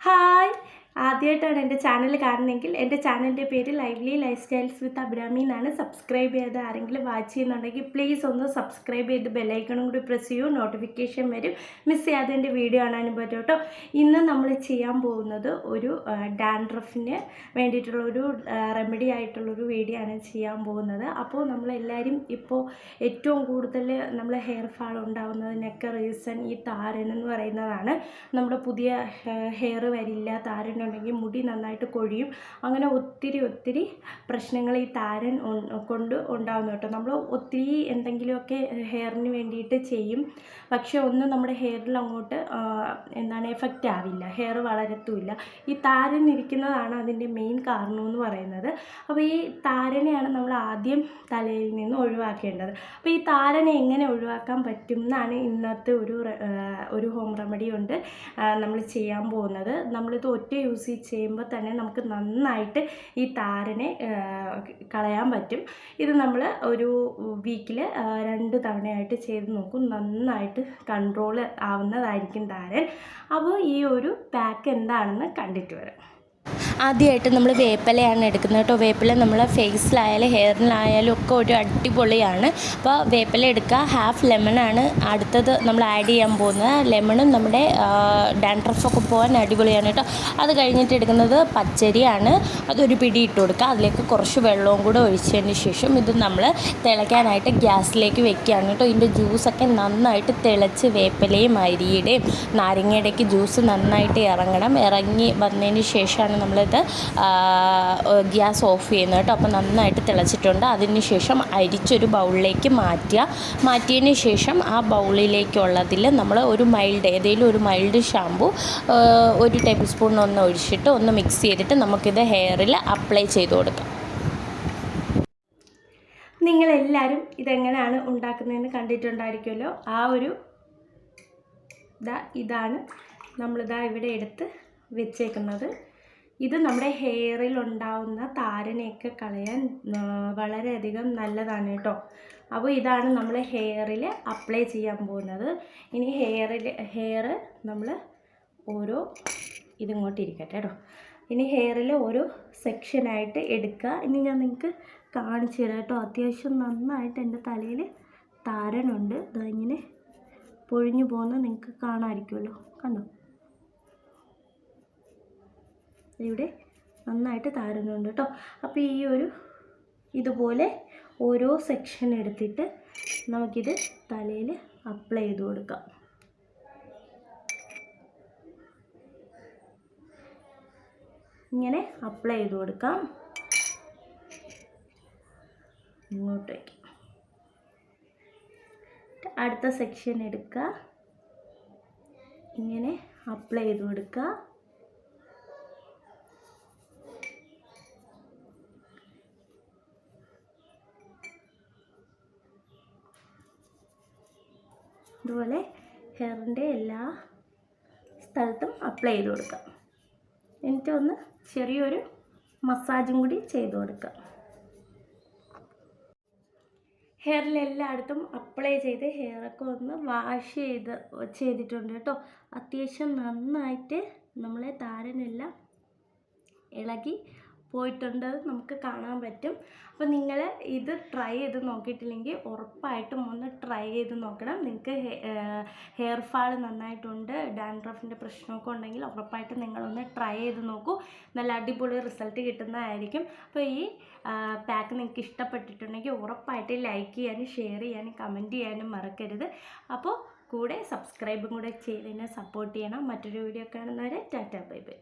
Hi, ആദ്യമായിട്ടാണ് എൻ്റെ channel കാണുന്നതെങ്കിൽ എൻ്റെ ചാനലിൻ്റെ പേര് ലൈവ്ലി ലൈഫ് സ്റ്റൈൽസ് വിത്ത് അബ്രാമി എന്നാണ്. സബ്സ്ക്രൈബ് ചെയ്ത് ആരെങ്കിലും വാച്ച് ചെയ്യുന്നുണ്ടെങ്കിൽ പ്ലീസ് ഒന്ന് സബ്സ്ക്രൈബ് ചെയ്ത് ബെല്ലൈക്കണും കൂടി പ്രസ് ചെയ്യൂ. നോട്ടിഫിക്കേഷൻ വരും. മിസ് ചെയ്യാതെ എൻ്റെ വീഡിയോ കാണാനും പറ്റും കേട്ടോ. ഇന്ന് നമ്മൾ ചെയ്യാൻ പോകുന്നത് ഒരു ഡാൻഡ്രഫിന് വേണ്ടിയിട്ടുള്ളൊരു റെമഡി ആയിട്ടുള്ളൊരു വീഡിയോ ആണ് ചെയ്യാൻ പോകുന്നത്. അപ്പോൾ നമ്മളെല്ലാവരും ഇപ്പോൾ ഏറ്റവും കൂടുതൽ നമ്മൾ ഹെയർ ഫാൾ ഉണ്ടാകുന്നതിനൊക്കെ റീസൺ ഈ താരൻ എന്ന് പറയുന്നതാണ്. നമ്മുടെ പുതിയ ഹെയർ വരില്ല, താരൻ ഉണ്ടെങ്കിൽ മുടി നന്നായിട്ട് കൊഴിയും, അങ്ങനെ ഒത്തിരി പ്രശ്നങ്ങൾ ഈ താരൻ കൊണ്ട് ഉണ്ടാകുന്നു കേട്ടോ. നമ്മൾ ഒത്തിരി എന്തെങ്കിലുമൊക്കെ ഹെയറിന് വേണ്ടിയിട്ട് ചെയ്യും, പക്ഷെ ഒന്നും നമ്മുടെ ഹെയറിൽ അങ്ങോട്ട് എഫക്റ്റ് ആവില്ല, ഹെയർ വളരത്തുമില്ല. ഈ താരൻ ഇരിക്കുന്നതാണ് അതിൻ്റെ മെയിൻ കാരണം എന്ന് പറയുന്നത്. അപ്പോൾ ഈ താരനെയാണ് നമ്മൾ ആദ്യം തലയിൽ നിന്ന് ഒഴിവാക്കേണ്ടത്. അപ്പോൾ ഈ താരനെ എങ്ങനെ ഒഴിവാക്കാൻ പറ്റും എന്നാണ് ഇന്നത്തെ ഒരു ഹോം റെമഡി കൊണ്ട് നമ്മൾ ചെയ്യാൻ പോകുന്നത്. നമ്മളിത് ഒറ്റ യൂസ് ചെയ്യുമ്പോൾ തന്നെ നമുക്ക് നന്നായിട്ട് ഈ താരനെ കളയാൻ പറ്റും. ഇത് നമ്മൾ ഒരു വീക്കിൽ 2 തവണയായിട്ട് ചെയ്ത് നോക്കും, നന്നായിട്ട് കൺട്രോൾ ആവുന്നതായിരിക്കും താരൻ. അപ്പോൾ ഈ ഒരു പാക്ക് എന്താണെന്ന് കണ്ടിട്ട് വരാം. ആദ്യമായിട്ട് നമ്മൾ വേപ്പിലയാണ് എടുക്കുന്നത് കേട്ടോ. വേപ്പില നമ്മളെ ഫേസിലായാലും ഹെയറിലായാലും ഒക്കെ ഒരു അടിപൊളിയാണ്. അപ്പോൾ വേപ്പില എടുക്കുക. ഹാഫ് ലെമണാണ് അടുത്തത് നമ്മൾ ആഡ് ചെയ്യാൻ പോകുന്നത്. ലെമണും നമ്മുടെ ഡാൻഡ്രഫൊക്കെ പോകാൻ അടിപൊളിയാണ് കേട്ടോ. അത് കഴിഞ്ഞിട്ട് എടുക്കുന്നത് പച്ചരിയാണ്. അതൊരു പിടി ഇട്ട് കൊടുക്കുക. അതിലേക്ക് കുറച്ച് വെള്ളവും കൂടെ ഒഴിച്ചതിന് ശേഷം ഇത് നമ്മൾ തിളയ്ക്കാനായിട്ട് ഗ്യാസിലേക്ക് വെക്കുകയാണ് കേട്ടോ. ഇതിൻ്റെ ജ്യൂസൊക്കെ നന്നായിട്ട് തിളച്ച് വേപ്പിലയും അരിയുടെയും നാരങ്ങയുടെയൊക്കെ ജ്യൂസ് നന്നായിട്ട് ഇറങ്ങി വന്നതിന് ശേഷമാണ് നമ്മളിത് ഗ്യാസ് ഓഫ് ചെയ്യുന്നത് കേട്ടോ. അപ്പോൾ നന്നായിട്ട് തിളച്ചിട്ടുണ്ട്. അതിന് ശേഷം അരിച്ചൊരു ബൗളിലേക്ക് മാറ്റിയതിന് ശേഷം ആ ബൗളിലേക്കുള്ളതിൽ നമ്മൾ ഏതെങ്കിലും ഒരു മൈൽഡ് ഷാമ്പു 1 ടേബിൾ സ്പൂൺ ഒഴിച്ചിട്ട് ഒന്ന് മിക്സ് ചെയ്തിട്ട് നമുക്കിത് ഹെയറിൽ അപ്ലൈ ചെയ്ത് കൊടുക്കാം. നിങ്ങളെല്ലാവരും ഇതെങ്ങനെയാണ് ഉണ്ടാക്കുന്നതെന്ന് കണ്ടിട്ടുണ്ടായിരിക്കുമല്ലോ. ഇതാണ് നമ്മളിതാ ഇവിടെ എടുത്ത് വെച്ചേക്കുന്നത്. ഇത് നമ്മുടെ ഹെയറിൽ ഉണ്ടാവുന്ന താരനെയൊക്കെ കളയാൻ വളരെയധികം നല്ലതാണ് കേട്ടോ. അപ്പോൾ ഇതാണ് നമ്മൾ ഹെയറിൽ അപ്ലൈ ചെയ്യാൻ പോകുന്നത്. ഇനി ഹെയർ നമ്മൾ ഇതിങ്ങോട്ട് ഇരിക്കട്ടെ കേട്ടോ. ഇനി ഹെയറിൽ ഓരോ സെക്ഷനായിട്ട് എടുക്കുക. ഇനി ഞാൻ നിങ്ങൾക്ക് കാണിച്ചു തരാം കേട്ടോ. അത്യാവശ്യം നന്നായിട്ട് എൻ്റെ തലയിൽ താരനുണ്ട്. ഇങ്ങനെ പൊഴിഞ്ഞു പോകുന്നത് നിങ്ങൾക്ക് കാണാമായിരിക്കുമല്ലോ, കണ്ടോ? ഇവിടെ നന്നായിട്ട് താരുന്നുണ്ട് കേട്ടോ. അപ്പോൾ ഇതുപോലെ ഓരോ സെക്ഷൻ എടുത്തിട്ട് നമുക്കിത് തലയിൽ അപ്ലൈ ചെയ്ത് കൊടുക്കാം. ഇങ്ങനെ അപ്ലൈ ചെയ്ത് കൊടുക്കാം. ഇങ്ങോട്ടേക്ക് അടുത്ത സെക്ഷൻ എടുക്കുക, ഇങ്ങനെ അപ്ലൈ ചെയ്ത് കൊടുക്കുക. ഇതുപോലെ ഹെയറിൻ്റെ എല്ലാ സ്ഥലത്തും അപ്ലൈ ചെയ്ത് കൊടുക്കാം. എന്നിട്ട് ചെറിയൊരു മസാജും കൂടി ചെയ്ത് കൊടുക്കാം. ഹെയറിലെല്ലായിടത്തും അപ്ലൈ ചെയ്ത് ഹെയറൊക്കെ വാഷ് ചെയ്തിട്ടുണ്ട് കേട്ടോ. അത്യാവശ്യം നന്നായിട്ട് നമ്മളെ താരനെല്ലാം ഇളകി പോയിട്ടുണ്ട്, നമുക്ക് കാണാൻ പറ്റും. അപ്പോൾ നിങ്ങൾ ഇത് ട്രൈ ചെയ്ത് നോക്കിയിട്ടില്ലെങ്കിൽ ഉറപ്പായിട്ടും ഒന്ന് ട്രൈ ചെയ്ത് നോക്കണം. നിങ്ങൾക്ക് ഹെയർ ഫാൾ നന്നായിട്ടുണ്ട്, ഡാൻഡ്രഫിൻ്റെ പ്രശ്നമൊക്കെ ഉണ്ടെങ്കിൽ ഉറപ്പായിട്ടും നിങ്ങളൊന്ന് ട്രൈ ചെയ്ത് നോക്കൂ. നല്ല അടിപൊളി റിസൾട്ട് കിട്ടുന്നതായിരിക്കും. അപ്പോൾ ഈ പാക്ക് നിങ്ങൾക്ക് ഇഷ്ടപ്പെട്ടിട്ടുണ്ടെങ്കിൽ ഉറപ്പായിട്ട് ലൈക്ക് ചെയ്യാനും ഷെയർ ചെയ്യാനും കമൻറ്റ് ചെയ്യാനും മറക്കരുത്. അപ്പോൾ കൂടെ സബ്സ്ക്രൈബും കൂടെ ചെയ്ത് എന്നെ സപ്പോർട്ട് ചെയ്യണം. മറ്റൊരു വീഡിയോ കാണുന്നവരെ ടാറ്റാ ബൈ ബൈ.